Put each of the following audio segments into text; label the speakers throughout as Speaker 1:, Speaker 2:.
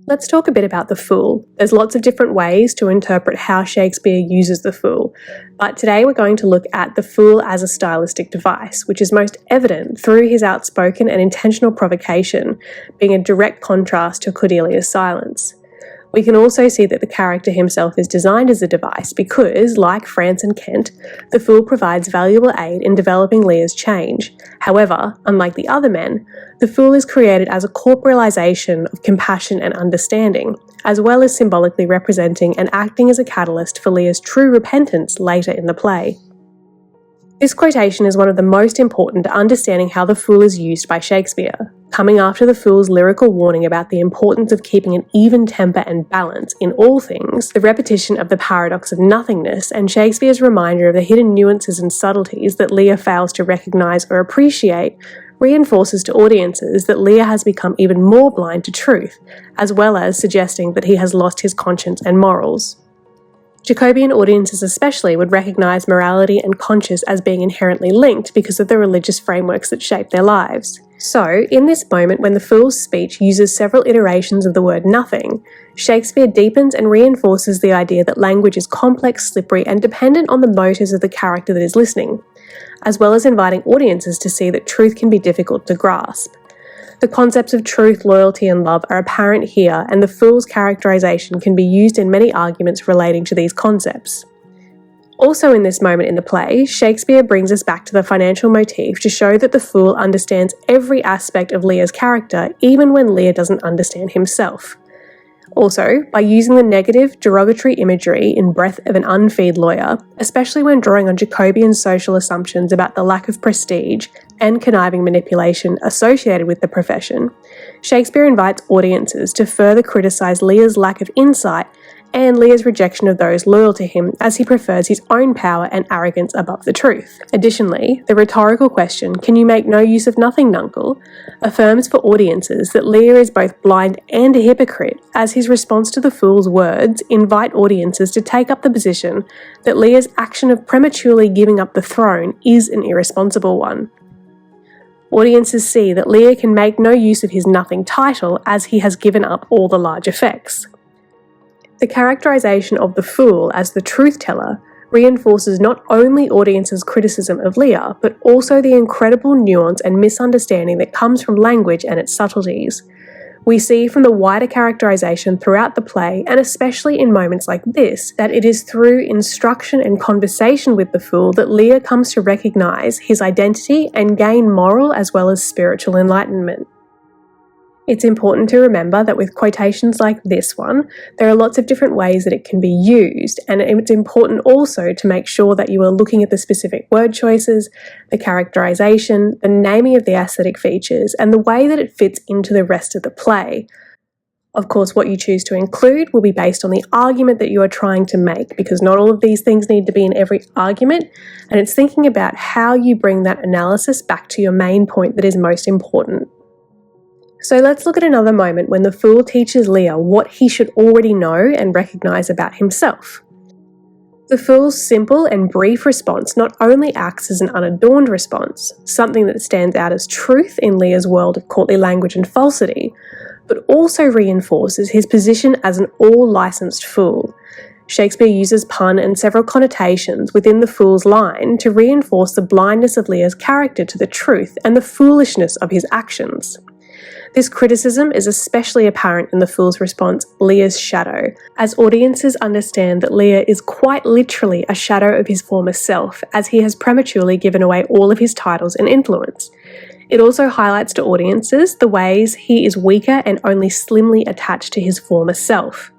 Speaker 1: Let's talk a bit about the fool. There's lots of different ways to interpret how Shakespeare uses the fool, but today we're going to look at the fool as a stylistic device, which is most evident through his outspoken and intentional provocation, being a direct contrast to Cordelia's silence. We can also see that the character himself is designed as a device because, like France and Kent, the fool provides valuable aid in developing Lear's change. However, unlike the other men, the fool is created as a corporalization of compassion and understanding, as well as symbolically representing and acting as a catalyst for Lear's true repentance later in the play. This quotation is one of the most important to understanding how the fool is used by Shakespeare. Coming after the fool's lyrical warning about the importance of keeping an even temper and balance in all things, the repetition of the paradox of nothingness, and Shakespeare's reminder of the hidden nuances and subtleties that Lear fails to recognise or appreciate, reinforces to audiences that Lear has become even more blind to truth, as well as suggesting that he has lost his conscience and morals. Jacobean audiences especially would recognise morality and conscience as being inherently linked because of the religious frameworks that shape their lives. So, in this moment when the fool's speech uses several iterations of the word nothing, Shakespeare deepens and reinforces the idea that language is complex, slippery, and dependent on the motives of the character that is listening, as well as inviting audiences to see that truth can be difficult to grasp. The concepts of truth, loyalty, and love are apparent here, and the fool's characterization can be used in many arguments relating to these concepts. Also in this moment in the play, Shakespeare brings us back to the financial motif to show that the fool understands every aspect of Lear's character, even when Lear doesn't understand himself. Also, by using the negative, derogatory imagery in Breath of an Unfeed Lawyer, especially when drawing on Jacobean social assumptions about the lack of prestige and conniving manipulation associated with the profession, Shakespeare invites audiences to further criticise Lear's lack of insight and Lear's rejection of those loyal to him, as he prefers his own power and arrogance above the truth. Additionally, the rhetorical question, "Can you make no use of nothing, nuncle?" affirms for audiences that Lear is both blind and a hypocrite, as his response to the fool's words invite audiences to take up the position that Lear's action of prematurely giving up the throne is an irresponsible one. Audiences see that Lear can make no use of his nothing title, as he has given up all the large effects. The characterization of the fool as the truth-teller reinforces not only audiences' criticism of Lear, but also the incredible nuance and misunderstanding that comes from language and its subtleties. We see from the wider characterization throughout the play, and especially in moments like this, that it is through instruction and conversation with the fool that Lear comes to recognize his identity and gain moral as well as spiritual enlightenment. It's important to remember that with quotations like this one, there are lots of different ways that it can be used, and it's important also to make sure that you are looking at the specific word choices, the characterization, the naming of the aesthetic features, and the way that it fits into the rest of the play. Of course, what you choose to include will be based on the argument that you are trying to make, because not all of these things need to be in every argument, and it's thinking about how you bring that analysis back to your main point that is most important. So let's look at another moment when the fool teaches Lear what he should already know and recognise about himself. The fool's simple and brief response not only acts as an unadorned response, something that stands out as truth in Lear's world of courtly language and falsity, but also reinforces his position as an all-licensed fool. Shakespeare uses pun and several connotations within the fool's line to reinforce the blindness of Lear's character to the truth and the foolishness of his actions. This criticism is especially apparent in the fool's response, Lear's shadow, as audiences understand that Lear is quite literally a shadow of his former self, as he has prematurely given away all of his titles and influence. It also highlights to audiences the ways he is weaker and only slimly attached to his former self.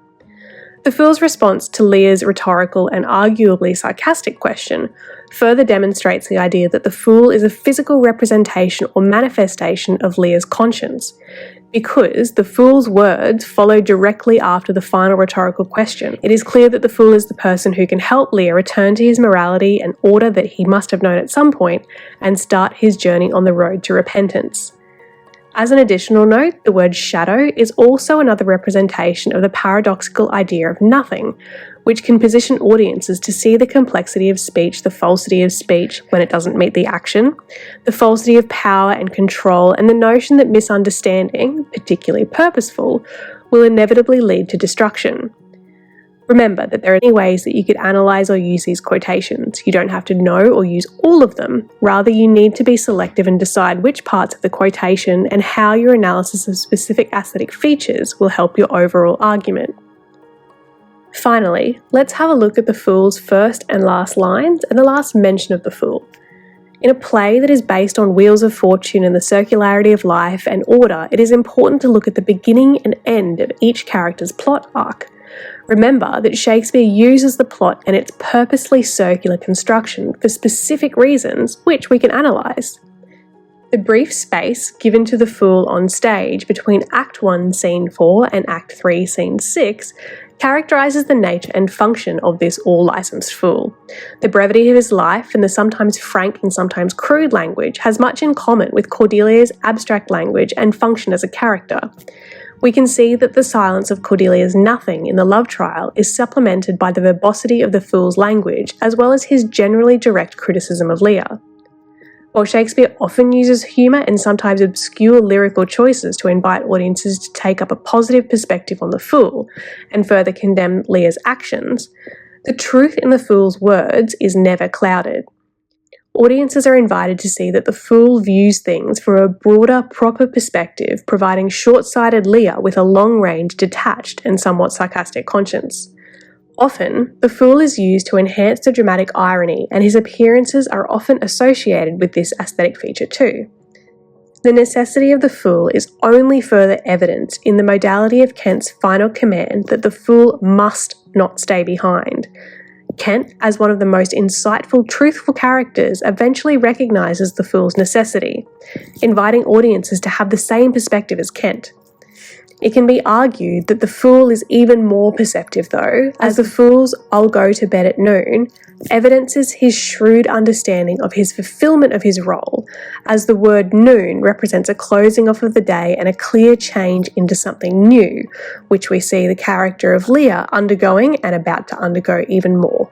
Speaker 1: The fool's response to Lear's rhetorical and arguably sarcastic question further demonstrates the idea that the fool is a physical representation or manifestation of Lear's conscience, because the fool's words follow directly after the final rhetorical question. It is clear that the fool is the person who can help Lear return to his morality and order that he must have known at some point and start his journey on the road to repentance. As an additional note, the word shadow is also another representation of the paradoxical idea of nothing, which can position audiences to see the complexity of speech, the falsity of speech when it doesn't meet the action, the falsity of power and control, and the notion that misunderstanding, particularly purposeful, will inevitably lead to destruction. Remember that there are many ways that you could analyse or use these quotations. You don't have to know or use all of them. Rather, you need to be selective and decide which parts of the quotation and how your analysis of specific aesthetic features will help your overall argument. Finally, let's have a look at the fool's first and last lines and the last mention of the fool. In a play that is based on wheels of fortune and the circularity of life and order, it is important to look at the beginning and end of each character's plot arc. Remember that Shakespeare uses the plot and its purposely circular construction for specific reasons, which we can analyse. The brief space given to the fool on stage between Act 1, Scene 4 and Act 3, Scene 6 characterises the nature and function of this all-licensed fool. The brevity of his life and the sometimes frank and sometimes crude language has much in common with Cordelia's abstract language and function as a character. We can see that the silence of Cordelia's nothing in the love trial is supplemented by the verbosity of the fool's language, as well as his generally direct criticism of Lear. While Shakespeare often uses humour and sometimes obscure lyrical choices to invite audiences to take up a positive perspective on the fool and further condemn Lear's actions, the truth in the fool's words is never clouded. Audiences are invited to see that the fool views things from a broader, proper perspective, providing short-sighted Lear with a long-range, detached and somewhat sarcastic conscience. Often, the fool is used to enhance the dramatic irony, and his appearances are often associated with this aesthetic feature too. The necessity of the fool is only further evident in the modality of Kent's final command that the fool must not stay behind. Kent, as one of the most insightful, truthful characters, eventually recognises the fool's necessity, inviting audiences to have the same perspective as Kent. It can be argued that the fool is even more perceptive though, as the fool's "I'll go to bed at noon" evidences his shrewd understanding of his fulfilment of his role, as the word noon represents a closing off of the day and a clear change into something new, which we see the character of Lear undergoing and about to undergo even more.